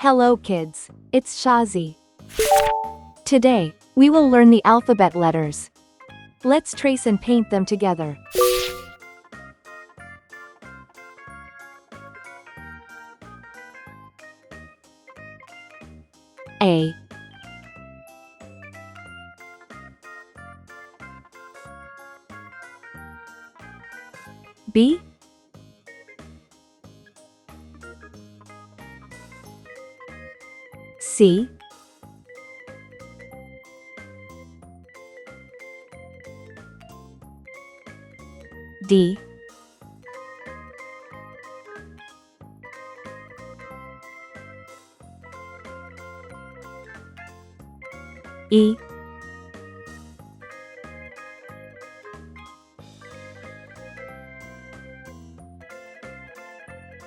Hello kids, it's Shazi. Today, we will learn the alphabet letters. Let's trace and paint them together. A, B, C, D, E,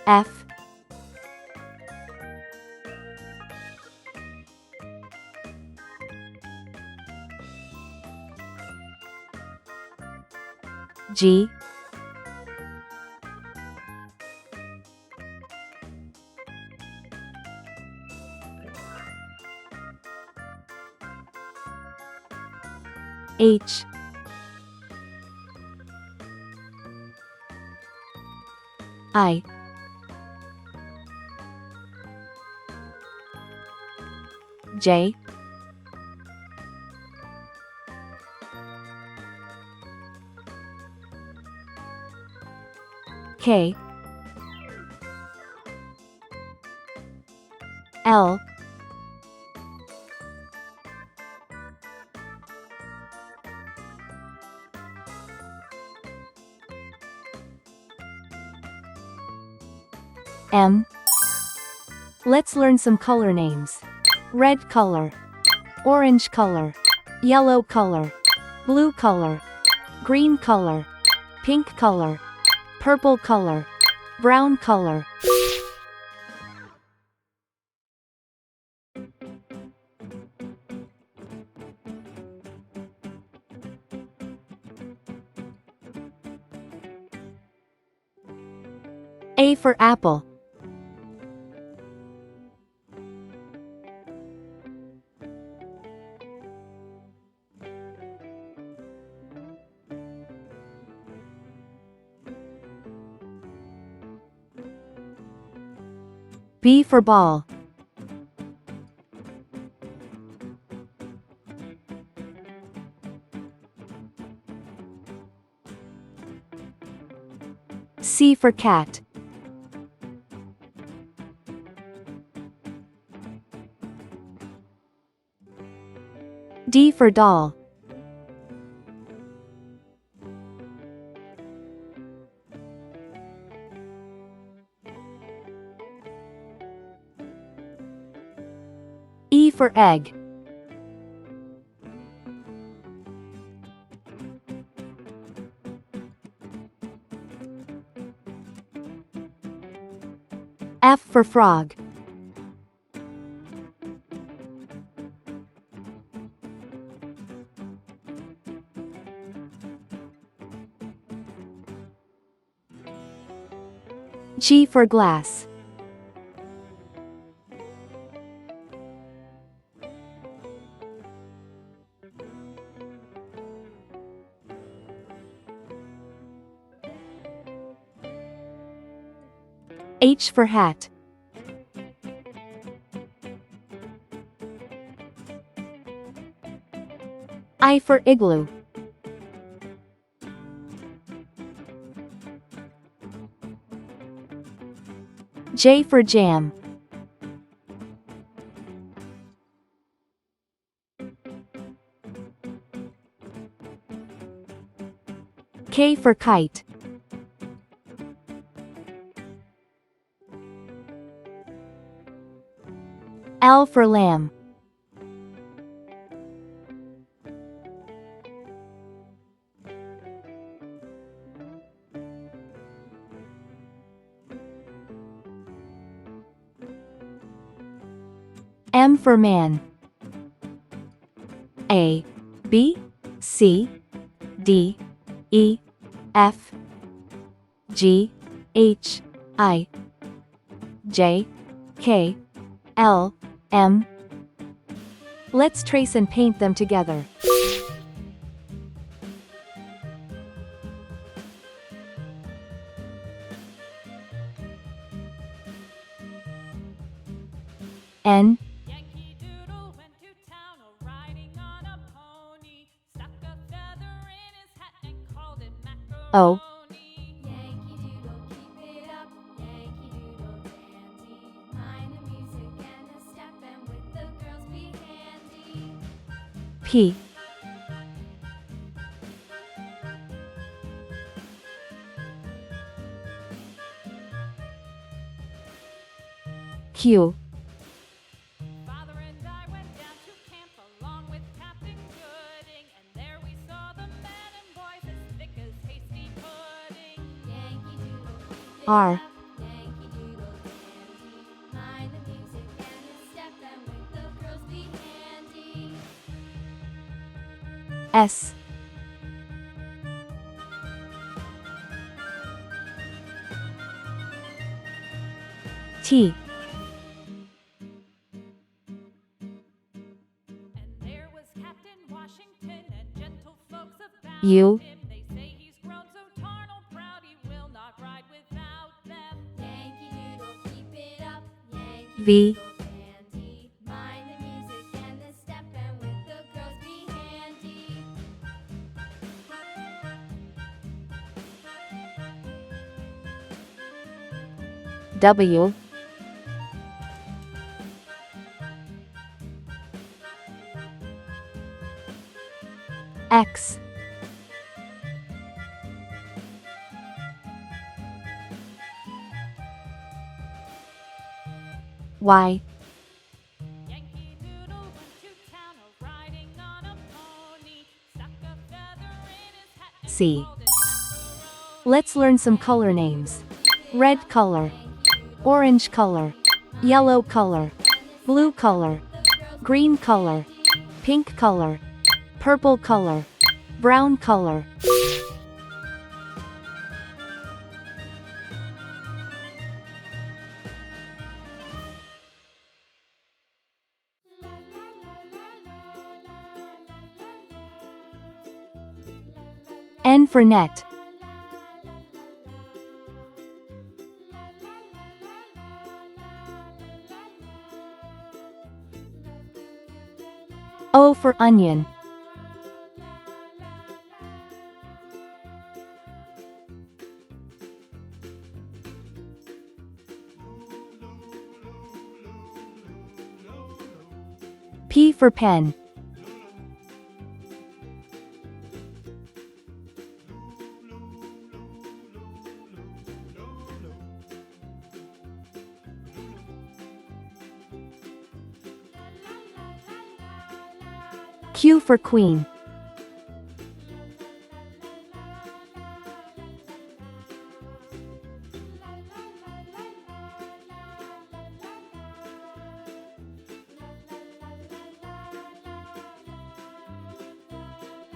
F, G, H, I, J, K, L, M. Let's learn some color names. Red color, orange color, yellow color, blue color, green color, pink color, purple color, brown color. A for apple. B for ball. C for cat. D for doll. E for egg. F for frog. G for glass. H for hat. I for igloo. J for jam. K for kite. L for lamb. M for man. A, B, C, D, E, F, G, H, I, J, K, L, M. Let's trace and paint them together. N, Yankee Doodle went to town, riding on a pony, stuck a feather in his hat and called it macaroni. O, Yankee Doodle, keep it up, Yankee Doodle dandy, mind the music and the step, and with the girls be handy. P, Q, Father and I went down to camp along with Captain Gooding, and there we saw the men and boys as thick as hasty pudding. Yankee Doodle, keep it R, up, Yankee Doodle dandy, mind the music and the step, and with the girls be handy. S, T, And there was Captain Washington and gentle folks about U, him. They say he's grown so tarnal proud he will not ride without them. Yankee Doodle, keep it up, Yankee V, Doodle dandy, mind the music and the step, and with the girls be handy. W, X, Y, Yankee Doodle went to town, riding on a pony, stuck a feather in his hat and C. called it macaroni. Let's learn some color names. Red color, orange color, yellow color, blue color, green color, pink color, purple color, brown color. N for net. O for onion. P for pen. Q for queen.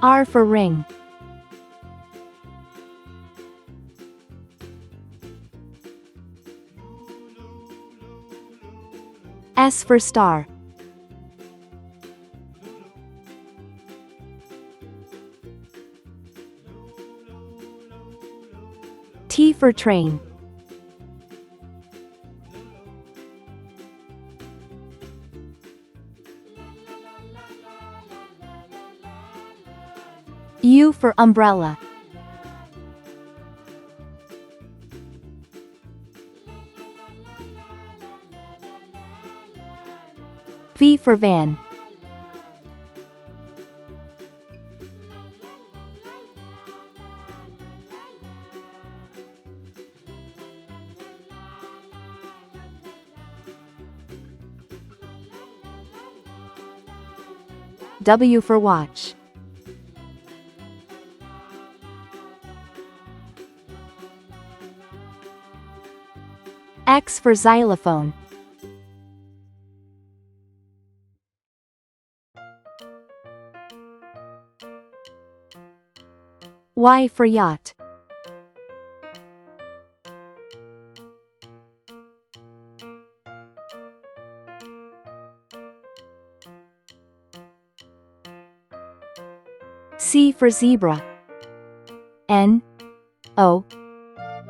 R for ring. S for star. T for train. U for umbrella. V for van. W for watch. X for xylophone. Y for yacht. C for zebra. N O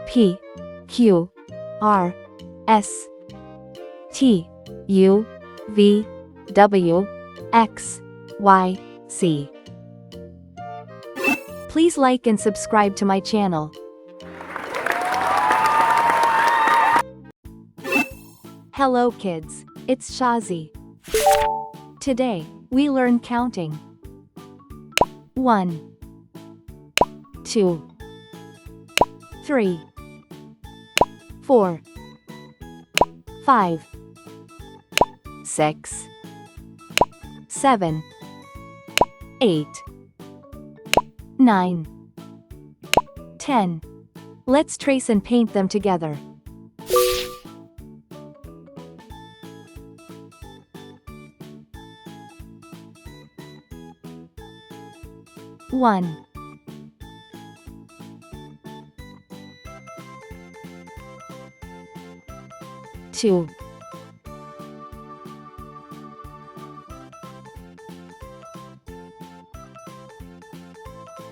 P Q R S T U V W X Y Z. Please like and subscribe to my channel. Hello kids, it's Shazi. Today, we learn counting. 1 2 3 4 5 6 7 8 9 10. Let's trace and paint them together. One, 2,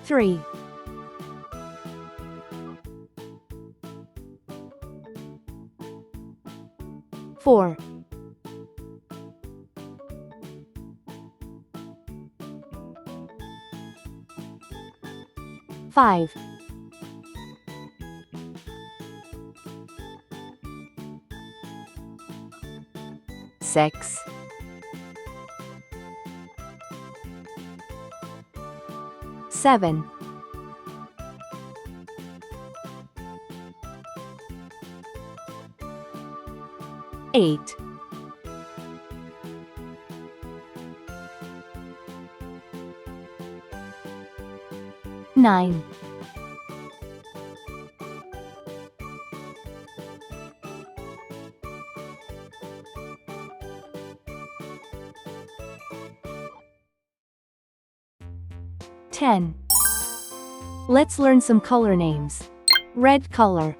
3, 4, 5, 6, 7, 8, 9, 10. Let's learn some color names. Red color,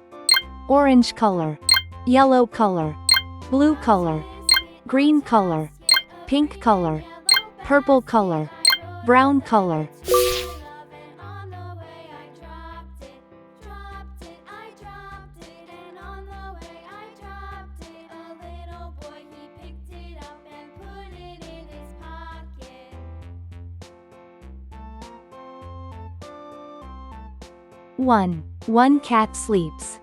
orange color, yellow color, blue color, green color, pink color, purple color, brown color. One cat sleeps.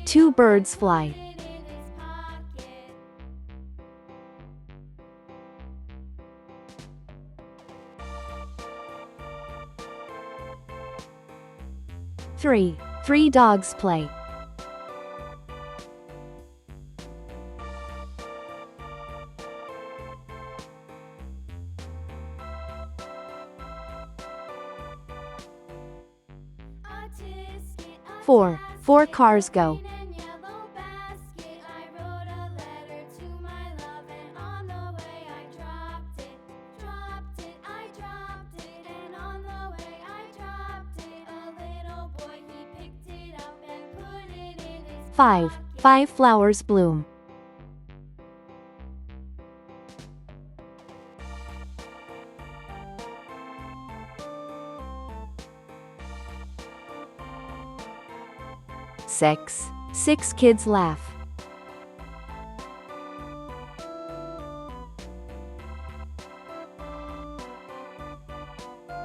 Two birds fly. Three dogs play. 4 cars go. 5 flowers bloom. 6 kids laugh.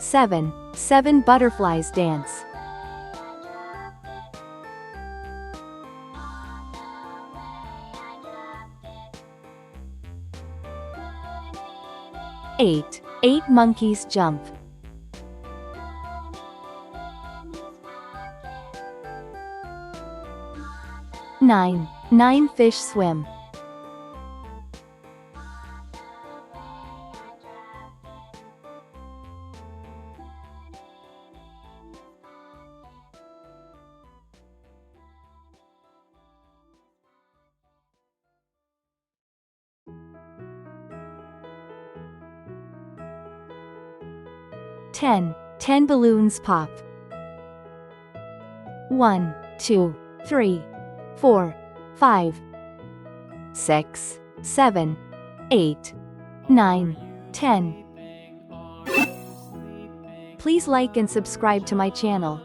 7 butterflies dance. 8 monkeys jump. 9 fish swim. 10. 10 balloons pop. 1, 2, 3, 4, 5, 6, 7, 8, 9, 10. Please like and subscribe to my channel.